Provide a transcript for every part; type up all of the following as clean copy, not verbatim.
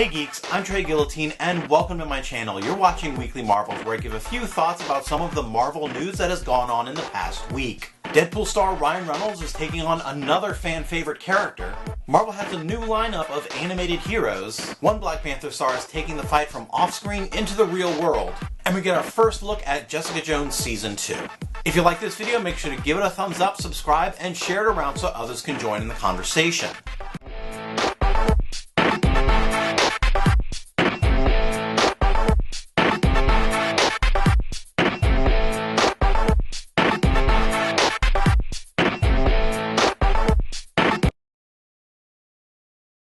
Hey geeks, I'm Trey Guillotine and welcome to my channel. You're watching Weekly Marvels, where I give a few thoughts about some of the Marvel news that has gone on in the past week. Deadpool star Ryan Reynolds is taking on another fan favorite character. Marvel has a new lineup of animated heroes. One Black Panther star is taking the fight from off-screen into the real world. And we get our first look at Jessica Jones Season 2. If you like this video, make sure to give it a thumbs up, subscribe, and share it around so others can join in the conversation.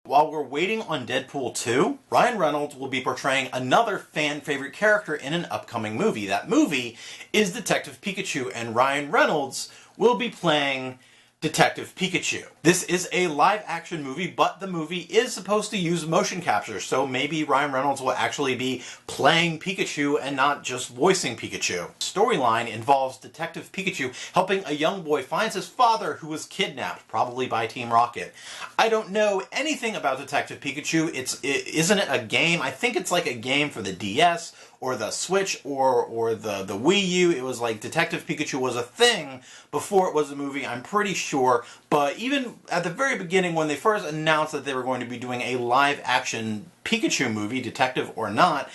While we're waiting on Deadpool 2, Ryan Reynolds will be portraying another fan-favorite character in an upcoming movie. That movie is Detective Pikachu, and Ryan Reynolds will be playing Detective Pikachu. This is a live-action movie, but the movie is supposed to use motion capture, so maybe Ryan Reynolds will actually be playing Pikachu and not just voicing Pikachu. Storyline involves Detective Pikachu helping a young boy find his father who was kidnapped, probably by Team Rocket. I don't know anything about Detective Pikachu. Isn't it a game? I think it's like a game for the DS or the Switch or the Wii U. It was like Detective Pikachu was a thing before it was a movie, I'm pretty sure. But even at the very beginning, when they first announced that they were going to be doing a live-action Pikachu movie, Detective or not,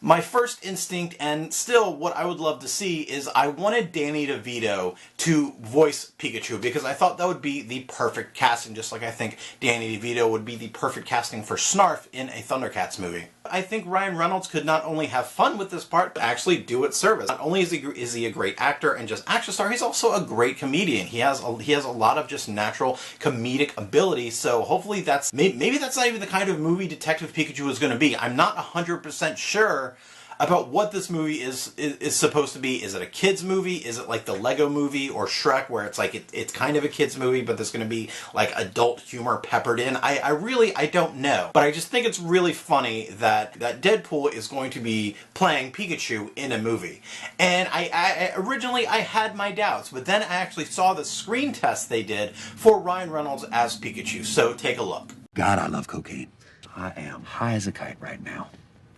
my first instinct, and still what I would love to see, is I wanted Danny DeVito to voice Pikachu, because I thought that would be the perfect casting, just like I think Danny DeVito would be the perfect casting for Snarf in a Thundercats movie. I think Ryan Reynolds could not only have fun with this part, but actually do it service. Not only is he a great actor and just action star, he's also a great comedian. He has a lot of just natural comedic ability, so hopefully maybe that's not even the kind of movie Detective Pikachu is going to be. I'm not 100% sure about what this movie is supposed to be. Is it a kids movie? Is it like the Lego movie or Shrek, where it's like it's kind of a kids movie, but there's going to be like adult humor peppered in? I don't know. But I just think it's really funny that Deadpool is going to be playing Pikachu in a movie. And originally I had my doubts, but then I actually saw the screen test they did for Ryan Reynolds as Pikachu. So take a look. God, I love cocaine. I am high as a kite right now.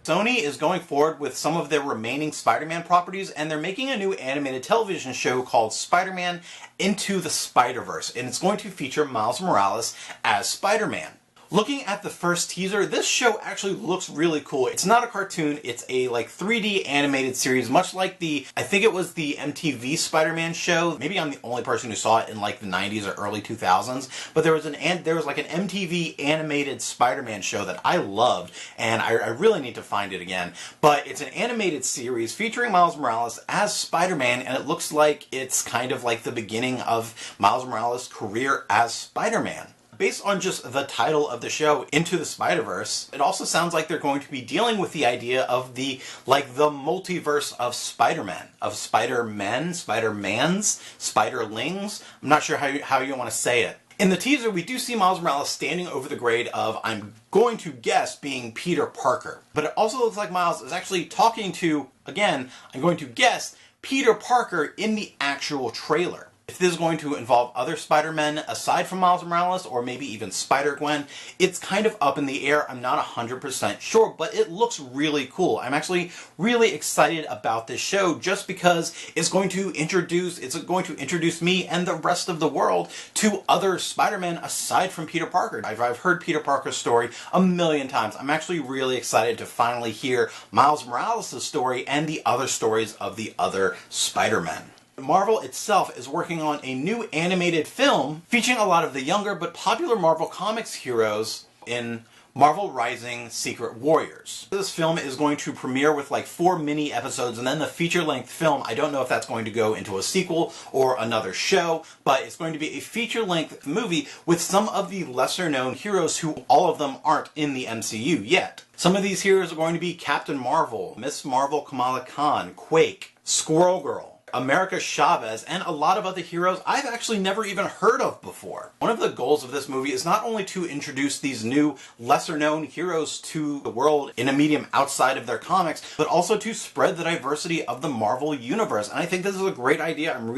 Sony is going forward with some of their remaining Spider-Man properties, and they're making a new animated television show called Spider-Man Into the SpiderVerse, and it's going to feature Miles Morales as Spider-Man. Looking at the first teaser, this show actually looks really cool. It's not a cartoon, it's a like 3D animated series, much like I think it was the MTV Spider-Man show. Maybe I'm the only person who saw it in like the 90s or early 2000s, but there was like an MTV animated Spider-Man show that I loved, and I really need to find it again. But it's an animated series featuring Miles Morales as Spider-Man, and it looks like it's kind of like the beginning of Miles Morales' career as Spider-Man. Based on just the title of the show, Into the Spider-Verse, it also sounds like they're going to be dealing with the idea of the multiverse of Spider-Man, of Spider-Men, Spider-Mans, Spiderlings. I'm not sure how you want to say it. In the teaser, we do see Miles Morales standing over the grave of, I'm going to guess, being Peter Parker. But it also looks like Miles is actually talking to, again, I'm going to guess, Peter Parker in the actual trailer. If this is going to involve other Spider-Men aside from Miles Morales, or maybe even Spider-Gwen, it's kind of up in the air. I'm not 100% sure, but it looks really cool. I'm actually really excited about this show just because it's going to introduce me and the rest of the world to other Spider-Men aside from Peter Parker. I've heard Peter Parker's story a million times. I'm actually really excited to finally hear Miles Morales' story and the other stories of the other Spider-Men. Marvel itself is working on a new animated film featuring a lot of the younger but popular Marvel Comics heroes in Marvel Rising Secret Warriors. This film is going to premiere with like 4 mini episodes, and then the feature-length film, I don't know if that's going to go into a sequel or another show, but it's going to be a feature-length movie with some of the lesser-known heroes who all of them aren't in the MCU yet. Some of these heroes are going to be Captain Marvel, Miss Marvel Kamala Khan, Quake, Squirrel Girl, America Chavez, and a lot of other heroes I've actually never even heard of before. One of the goals of this movie is not only to introduce these new, lesser-known heroes to the world in a medium outside of their comics, but also to spread the diversity of the Marvel Universe. And I think this is a great idea. I'm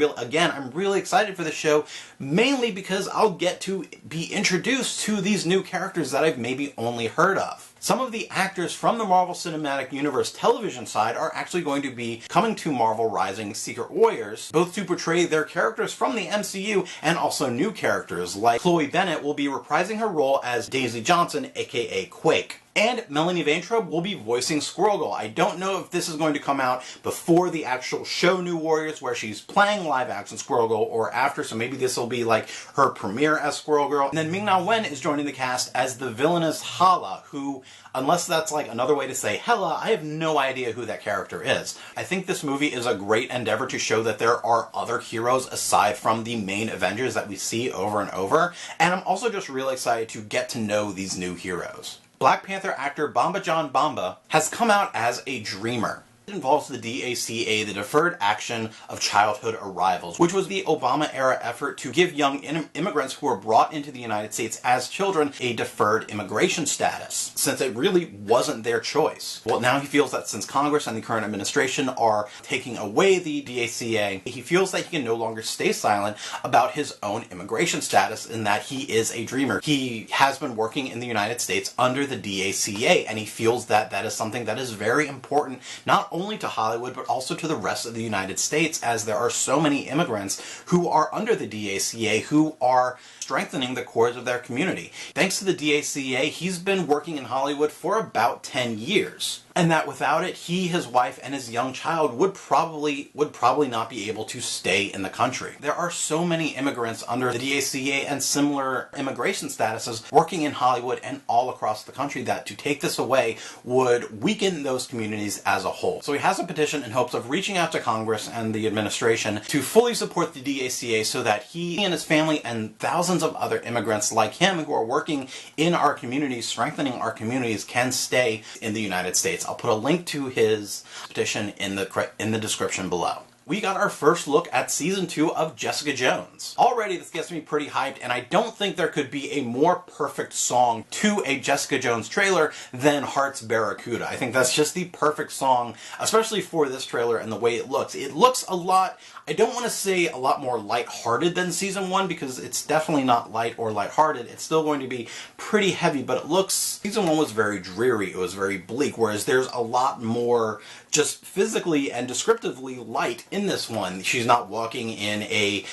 really excited for the show, mainly because I'll get to be introduced to these new characters that I've maybe only heard of. Some of the actors from the Marvel Cinematic Universe television side are actually going to be coming to Marvel Rising Secret Warriors, both to portray their characters from the MCU and also new characters, like Chloe Bennett will be reprising her role as Daisy Johnson, aka Quake. And Melanie Vaintrub will be voicing Squirrel Girl. I don't know if this is going to come out before the actual show New Warriors, where she's playing live-action Squirrel Girl, or after, so maybe this will be like her premiere as Squirrel Girl. And then Ming-Na Wen is joining the cast as the villainous Hala, who, unless that's like another way to say Hela, I have no idea who that character is. I think this movie is a great endeavor to show that there are other heroes aside from the main Avengers that we see over and over, and I'm also just really excited to get to know these new heroes. Black Panther actor Bamba John Bamba has come out as a dreamer. It involves the DACA, the Deferred Action of Childhood Arrivals, which was the Obama-era effort to give young immigrants who were brought into the United States as children a deferred immigration status, since it really wasn't their choice. Well, now he feels that since Congress and the current administration are taking away the DACA, he feels that he can no longer stay silent about his own immigration status and that he is a dreamer. He has been working in the United States under the DACA, and he feels that that is something that is very important, not only to Hollywood, but also to the rest of the United States, as there are so many immigrants who are under the DACA who are strengthening the cores of their community. Thanks to the DACA, he's been working in Hollywood for about 10 years. And that without it, he, his wife, and his young child would probably not be able to stay in the country. There are so many immigrants under the DACA and similar immigration statuses working in Hollywood and all across the country that to take this away would weaken those communities as a whole. So he has a petition in hopes of reaching out to Congress and the administration to fully support the DACA so that he and his family and thousands of other immigrants like him who are working in our communities, strengthening our communities, can stay in the United States. I'll put a link to his petition in the description below. We got our first look at Season 2 of Jessica Jones. Already this gets me pretty hyped, and I don't think there could be a more perfect song to a Jessica Jones trailer than Heart's Barracuda. I think that's just the perfect song, especially for this trailer and the way it looks. It looks a lot, I don't want to say a lot more lighthearted than Season 1, because it's definitely not light or lighthearted. It's still going to be pretty heavy, but it looks, Season 1 was very dreary, it was very bleak, whereas there's a lot more just physically and descriptively light in this one. She's not walking in a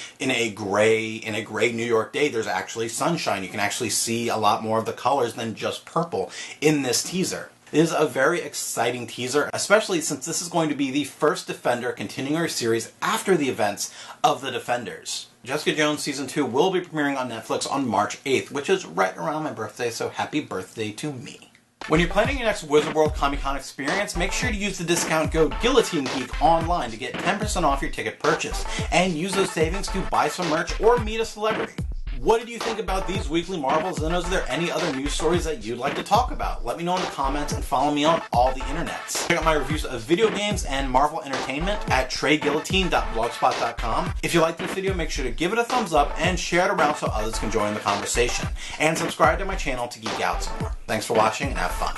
gray New York day. There's actually sunshine. You can actually see a lot more of the colors than just purple in this teaser. It is a very exciting teaser, especially since this is going to be the first Defender continuing our series after the events of the Defenders. Jessica Jones Season 2 will be premiering on Netflix on March 8th, which is right around my birthday, so happy birthday to me. When you're planning your next Wizard World Comic-Con experience, make sure to use the discount code Guillotine Geek online to get 10% off your ticket purchase, and use those savings to buy some merch or meet a celebrity. What did you think about these weekly Marvels, and is there any other news stories that you'd like to talk about? Let me know in the comments and follow me on all the internets. Check out my reviews of video games and Marvel Entertainment at treyguillotine.blogspot.com. If you liked this video, make sure to give it a thumbs up and share it around so others can join the conversation. And subscribe to my channel to geek out some more. Thanks for watching and have fun.